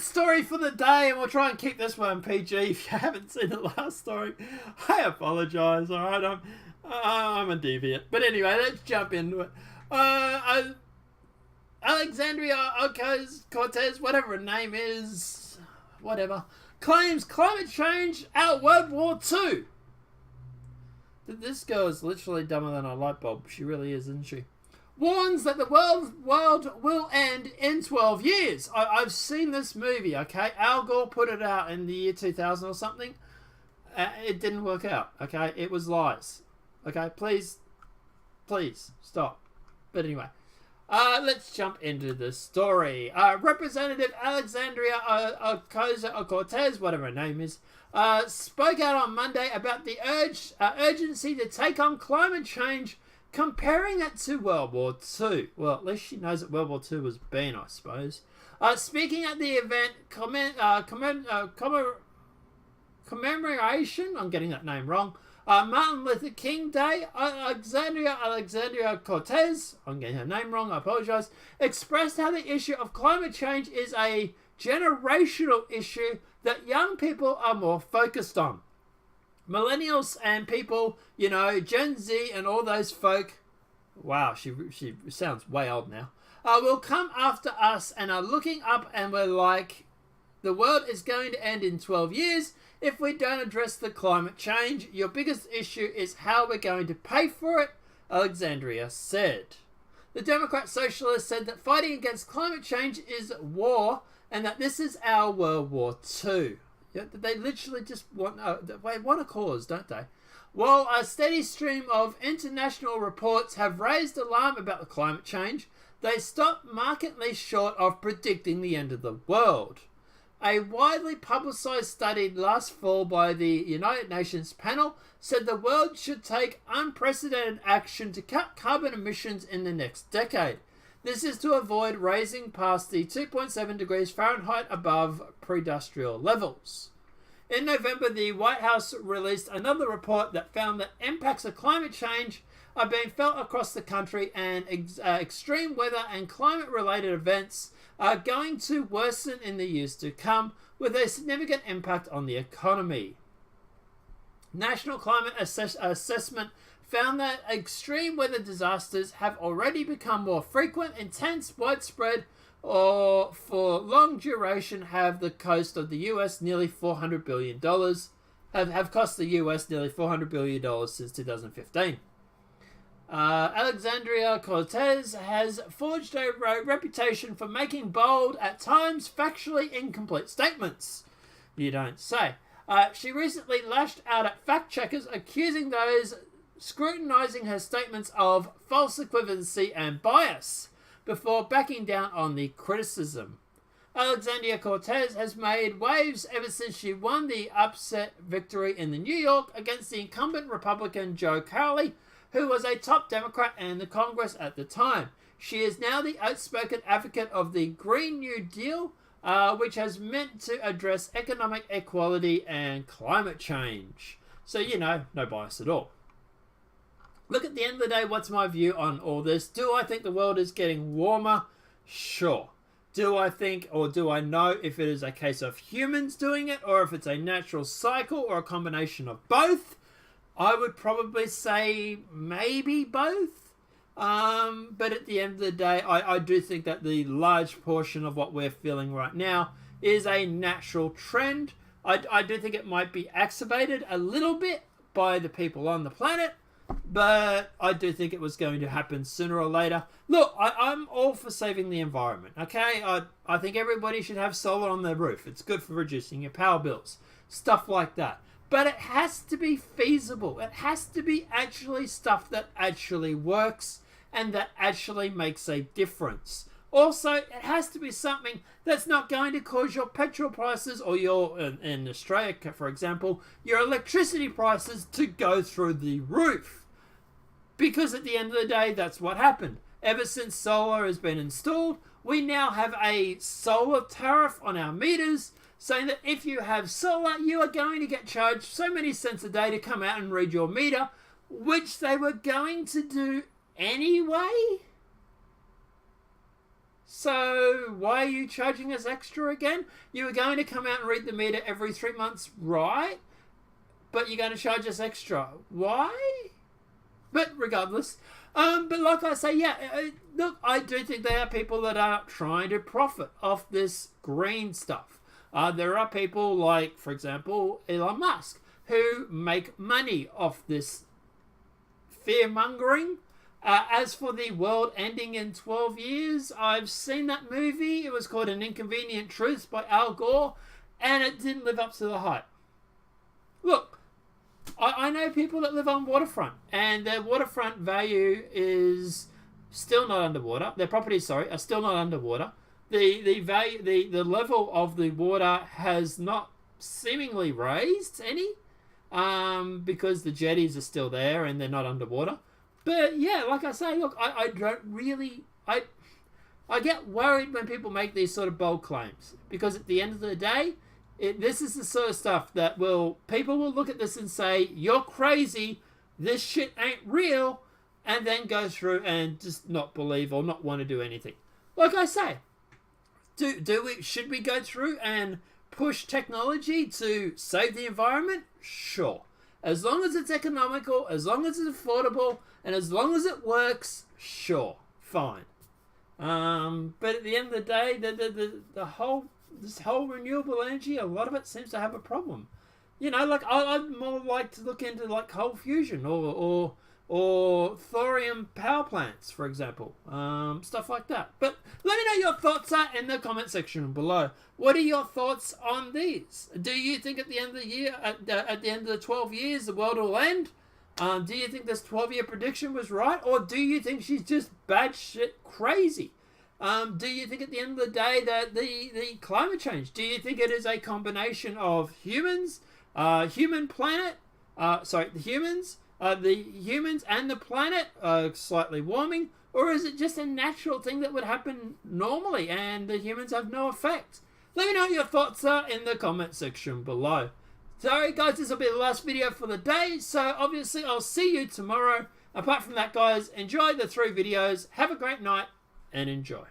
last story for the day, and we'll try and keep this one PG. If you haven't seen the last story, I apologise. All right, I'm a deviant. But anyway, let's jump into it. Alexandria Ocasio-Cortez, whatever her name is, whatever, claims climate change out World War II. This girl is literally dumber than a light bulb. She really is, isn't she? Warns that the world will end in 12 years. I've seen this movie, okay? Al Gore put it out in the year 2000 or something. It didn't work out, okay? It was lies. Okay, please stop. But anyway, let's jump into the story. Representative Alexandria Ocasio-Cortez, whatever her name is, spoke out on Monday about the urgency to take on climate change, comparing it to World War II. Well, at least she knows that World War II was been, I suppose. Speaking at the event commemoration, I'm getting that name wrong, Martin Luther King Day, Alexandria Cortez, I'm getting her name wrong, I apologise, expressed how the issue of climate change is a generational issue that young people are more focused on. Millennials and people, you know, Gen Z and all those folk, wow, she sounds way old now, will come after us and are looking up and we're like, the world is going to end in 12 years if we don't address the climate change. Your biggest issue is how we're going to pay for it, Alexandria said. The Democrat Socialist said that fighting against climate change is war and that this is our World War II. Yeah, they literally just want a cause, don't they? While a steady stream of international reports have raised alarm about the climate change, they stop markedly short of predicting the end of the world. A widely publicised study last fall by the United Nations panel said the world should take unprecedented action to cut carbon emissions in the next decade. This is to avoid raising past the 2.7 degrees Fahrenheit above pre-industrial levels. In November, the White House released another report that found that impacts of climate change are being felt across the country and extreme weather and climate-related events are going to worsen in the years to come, with a significant impact on the economy. National Climate Assessment found that extreme weather disasters have already become more frequent, intense, widespread, or for long duration have the cost of the US nearly $400 billion, have cost the US nearly $400 billion since 2015. Alexandria Cortez has forged a reputation for making bold, at times factually incomplete statements. You don't say. She recently lashed out at fact-checkers, accusing those scrutinising her statements of false equivalency and bias, before backing down on the criticism. Alexandria Cortez has made waves ever since she won the upset victory in New York against the incumbent Republican Joe Crowley, who was a top Democrat in the Congress at the time. She is now the outspoken advocate of the Green New Deal, which has meant to address economic equality and climate change. So, you know, no bias at all. Look, at the end of the day, what's my view on all this? Do I think the world is getting warmer? Sure. Do I think, or do I know if it is a case of humans doing it, or if it's a natural cycle, or a combination of both? I would probably say maybe both. But at the end of the day, I do think that the large portion of what we're feeling right now is a natural trend. I do think it might be exacerbated a little bit by the people on the planet, but I do think it was going to happen sooner or later. Look, I'm all for saving the environment, okay? I think everybody should have solar on their roof. It's good for reducing your power bills, stuff like that. But it has to be feasible. It has to be actually stuff that actually works and that actually makes a difference. Also, it has to be something that's not going to cause your petrol prices or your, in Australia, for example, your electricity prices to go through the roof. Because at the end of the day, that's what happened. Ever since solar has been installed, we now have a solar tariff on our meters, saying that if you have solar, you are going to get charged so many cents a day to come out and read your meter, which they were going to do anyway. So why are you charging us extra again? You were going to come out and read the meter every 3 months, right? But you're going to charge us extra. Why? But regardless, but like I say, yeah, look, I do think there are people that are trying to profit off this green stuff. There are people like, for example, Elon Musk, who make money off this fear-mongering. As for the world ending in 12 years, I've seen that movie. It was called An Inconvenient Truth by Al Gore, and it didn't live up to the hype. Look, I know people that live on waterfront, and their waterfront value is still not underwater. Their properties, are still not underwater. The value, the level of the water has not seemingly raised any, because the jetties are still there and they're not underwater. But yeah, like I say, look, I don't really, I get worried when people make these sort of bold claims, because at the end of the day, this is the sort of stuff that people will look at this and say, you're crazy, this shit ain't real, and then go through and just not believe or not want to do anything. Like I say, should we go through and push technology to save the environment? Sure. As long as it's economical, as long as it's affordable, and as long as it works, sure, fine. But at the end of the day, this whole renewable energy, a lot of it seems to have a problem. You know, like I'd more like to look into like coal fusion or thorium power plants, for example, stuff like that. But let me know your thoughts in the comment section below. What are your thoughts on these? Do you think at the end of the year, at the end of the 12 years, the world will end? Do you think this 12-year prediction was right, or do you think she's just batshit crazy? Do you think at the end of the day that the climate change, do you think it is a combination of humans, the humans and the planet slightly warming, or is it just a natural thing that would happen normally and the humans have no effect? Let me know what your thoughts are in the comment section below. Sorry guys, this will be the last video for the day, so obviously I'll see you tomorrow. Apart from that guys, enjoy the 3 videos, have a great night, and enjoy.